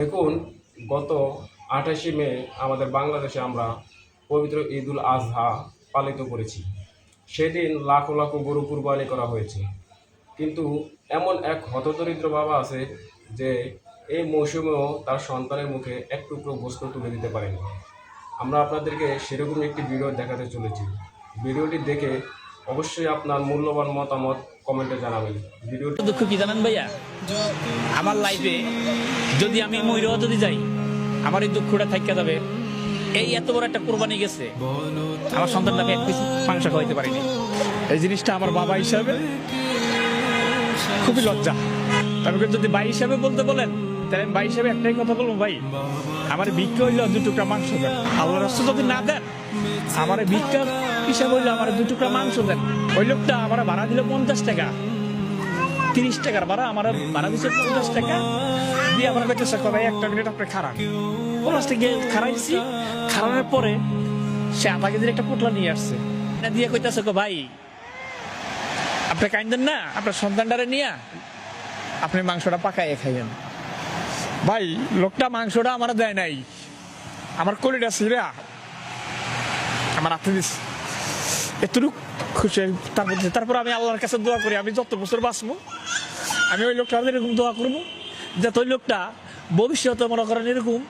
দেখুন, গত 28শে মে আমাদের বাংলাদেশে আমরা পবিত্র ঈদুল আজহা পালিত করেছি। সেদিন লাখো লাখো গরু কুরবানি করা হয়েছে। কিন্তু এমন এক হতদরিদ্র বাবা আছে যে এই মৌসুমেও তার সন্তানের মুখে এক টুকরো গোশত তুলে দিতে পারেনি। আমরা আপনাদেরকে সেরকম একটি ভিডিও দেখাতে চলেছি। ভিডিওটি দেখে অবশ্যই আপনার মূল্যবান মতামত কমেন্টে জানাবেন। ভিডিওটি দুঃখ কি জানেন ভাইয়া, আমার লাইফে যদি আমি ময়ূরও যদি যাই, আমার এই দুঃখটা থাইকা যাবে। এই এত বড় একটা কোরবানি গেছে, আমার সন্তানটাকে এক পিস মাংস খাওয়াইতে পারিনি। এই জিনিসটা আমার বাবা হিসাবে খুবই লজ্জা। তবে যদি ভাই হিসাবে বলতে বলেন, তাহলে ভাই হিসাবে একটাই কথা বলবো, ভাই আমার ভিক্ষা হইলো 2 টুকরা মাংস দেন। আল্লাহ রাস্তা যদি না দেন, আমার ভিক্ষা হিসাবে হইলো আমার 2 টুকরা মাংস দেন। ওই লোকটা আমার ভাড়া দিল 50 টাকা, 30 টাকার ভাড়া আমার ভাড়া দিচ্ছে 50 টাকা দিয়ে আমার বেঁচেছে ভাই 1 মিনিট আপনি খারাপ 50 টাকা খারাইছি। খারানোর পরে সে আধা কেজির একটা পোটলা নিয়ে আসছে, দিয়ে কইতেছে ভাই আপনি কাইন্দেন না, আপনার সন্তানটারে নিয়ে আপনি মাংসটা পাকাইয়ে খাইয়েন। ভাই লোকটা মাংসটা আমার দেয় নাই, আমার কলিটা ছিঁড়া আমার হাতে দিচ্ছে। এতটুকু খুশি তারপর আমি আল্লাহর কাছে দোয়া করি, আমি যত বছর বাঁচবো আমি ওই লোকটা এরকম দোয়া করবো যাতে ওই লোকটা ভবিষ্যতে মনে করেন এরকম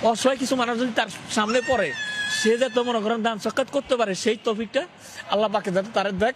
অসহায় কিছু মানুষ যদি তার সামনে পড়ে, সে যাতে মনে করেন দান সাক্ষাৎ করতে পারে, সেই তৌফিকটা আল্লাহ পাকে যাতে তার দেখ।